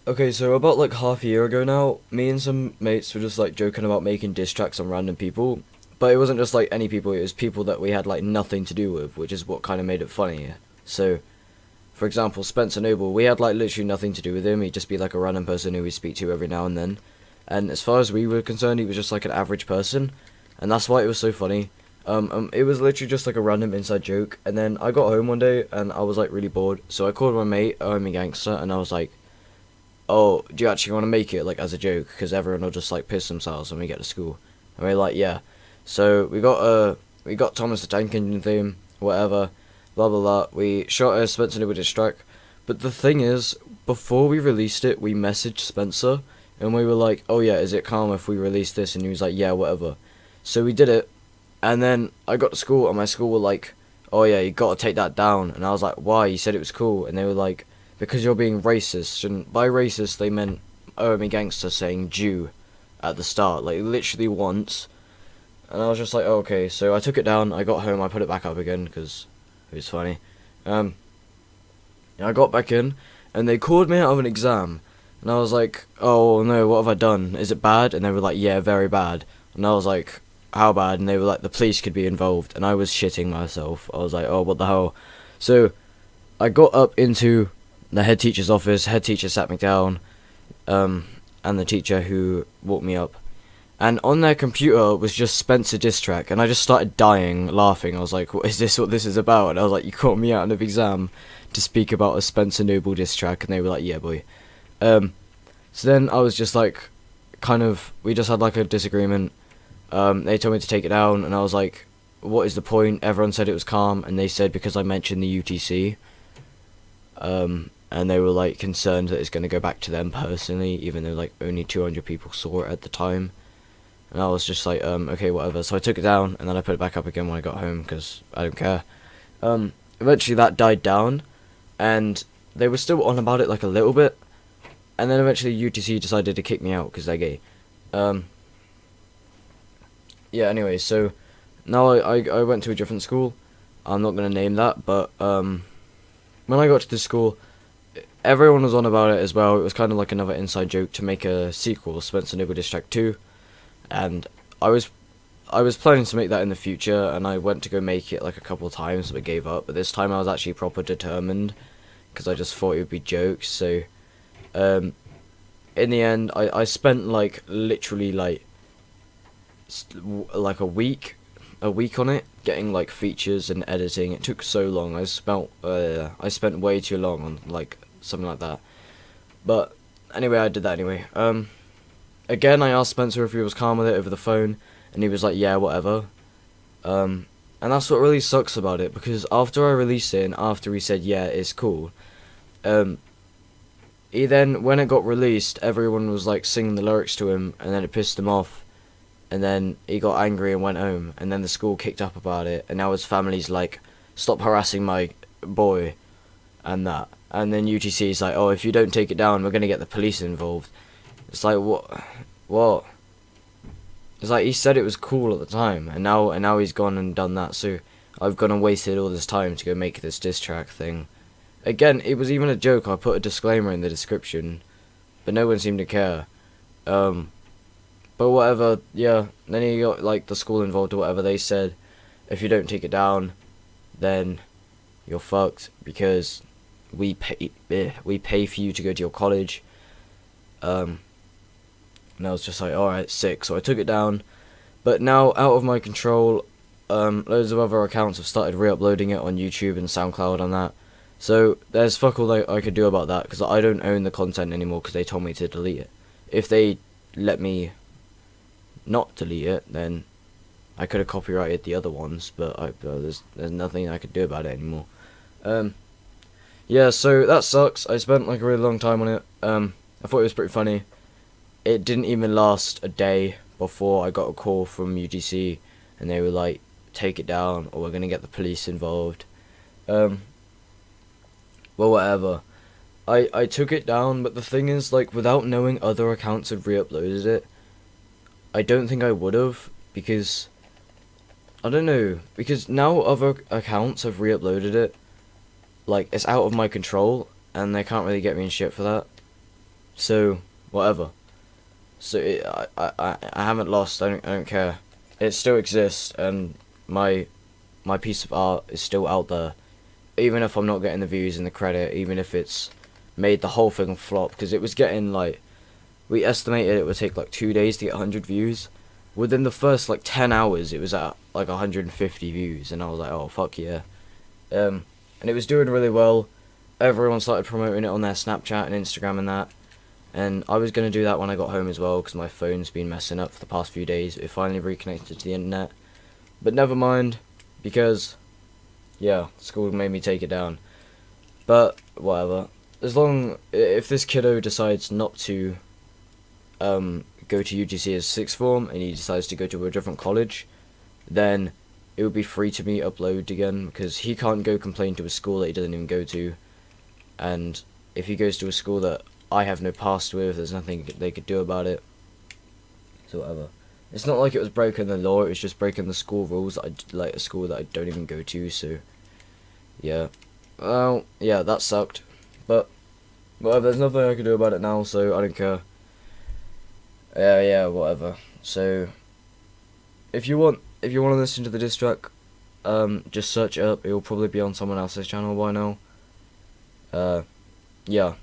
Okay, so about like half a year ago now, me and some mates were just like joking about making diss tracks on random people. But it wasn't just like any people, it was people that we had like nothing to do with, which is what kind of made it funny. So, for example, Spencer Noble, we had like literally nothing to do with him. He'd just be like a random person who we speak to every now and then. And as far as we were concerned, he was just like an average person. And that's why it was so funny. It was literally just like a random inside joke. And then I got home one day and I was like really bored. So I called my mate, Omi Gangster, and I was like, oh, do you actually want to make it like as a joke? Because everyone will just like piss themselves when we get to school. And we're like, yeah. So we got Thomas the Tank Engine theme, whatever, blah blah blah. We shot a Spencer with diss track, but the thing is, before we released it, we messaged Spencer and we were like, oh yeah, is it calm if we release this? And he was like, yeah, whatever. So we did it, and then I got to school and my school were like, oh yeah, you got to take that down. And I was like, why? You said it was cool, and they were like, because you're being racist. And by racist they meant OME Gangster saying Jew at the start, like literally once. And I was just like, oh, okay. So I took it down. I got home. I put it back up again because it was funny. Um, I got back in, and they called me out of an exam, and I was like, oh no, what have I done? Is it bad? And they were like, yeah, very bad. And I was like, how bad? And they were like, the police could be involved. And I was shitting myself. I was like, oh, what the hell? So I got up into the head teacher's office. Head teacher sat me down, and the teacher who walked me up. And on their computer was just Spencer diss track, and I just started dying, laughing. I was like, "What is this? What this is about?" And I was like, "You caught me out in an exam to speak about a Spencer Noble diss track," and they were like, "Yeah, boy." Um, so then I was just like, kind of, we just had like a disagreement. They told me to take it down, and I was like, "What is the point?" Everyone said it was calm, and they said because I mentioned the UTC. And they were like concerned that it's going to go back to them personally, even though like only 200 people saw it at the time. And I was just like, okay, whatever. So I took it down, and then I put it back up again when I got home, because I don't care. Eventually that died down, and they were still on about it like a little bit, and then eventually UTC decided to kick me out, because they're gay. Um, yeah, anyway, so now I went to a different school. I'm not going to name that, but when I got to this school, everyone was on about it as well. It was kind of like another inside joke to make a sequel, Spencer Noble Diss Track 2, and I was I was planning to make that in the future, and I went to go make it like a couple of times, but gave up. But this time I was actually proper determined, because I just thought it would be jokes. So, um, in the end, I spent like literally like a week on it, getting like features and editing. It took so long. I spent way too long on like something like that. But anyway, I did that anyway. Again, I asked Spencer if he was calm with it over the phone, and he was like, yeah, whatever. And that's what really sucks about it, because after I released it and after he said, yeah, it's cool, um, he then, when it got released, everyone was like singing the lyrics to him, and then it pissed him off, and then he got angry and went home, and then the school kicked up about it, and now his family's like, stop harassing my boy, and that. And then UTC is like, oh, if you don't take it down, we're gonna get the police involved. It's like, what? What? It's like he said it was cool at the time, and now he's gone and done that. So I've gone and wasted all this time to go make this diss track thing. Again, it was even a joke. I put a disclaimer in the description, but no one seemed to care. But whatever. Yeah. Then he got like the school involved or whatever. They said, if you don't take it down, then you're fucked, because we pay for you to go to your college. And I was just like, alright, sick. So I took it down. But now, out of my control, loads of other accounts have started re-uploading it on YouTube and SoundCloud and that. So there's fuck all I could do about that, because I don't own the content anymore, because they told me to delete it. If they let me not delete it, then I could have copyrighted the other ones, but there's nothing I could do about it anymore. Yeah, so that sucks. I spent like a really long time on it. I thought it was pretty funny. It didn't even last a day before I got a call from UGC, and they were like, take it down or we're gonna get the police involved. Well, whatever. I took it down, but the thing is, like, without knowing other accounts had re-uploaded it, I don't think I would have, because I don't know, because now other accounts have re-uploaded it, like, it's out of my control, and they can't really get me in shit for that. So whatever. So I haven't lost. I don't care. It still exists, and my piece of art is still out there. Even if I'm not getting the views and the credit, even if it's made the whole thing flop, because it was getting like, we estimated it would take like 2 days to get 100 views. Within the first like 10 hours, it was at like 150 views, and I was like, oh fuck yeah. And it was doing really well. Everyone started promoting it on their Snapchat and Instagram and that. And I was going to do that when I got home as well, because my phone's been messing up for the past few days. It finally reconnected to the internet. But never mind, because, yeah, school made me take it down. But, whatever. If this kiddo decides not to go to UGC as sixth form, and he decides to go to a different college, then it would be free to me upload again, because he can't go complain to a school that he doesn't even go to. And if he goes to a school that I have no past with, there's nothing they could do about it. So whatever. It's not like it was breaking the law, it was just breaking the school rules, like a school that I don't even go to, so yeah. Well, yeah, that sucked. But whatever, there's nothing I can do about it now, so I don't care. Yeah, whatever. So if you want to listen to the diss track, just search it up. It will probably be on someone else's channel by now. Yeah.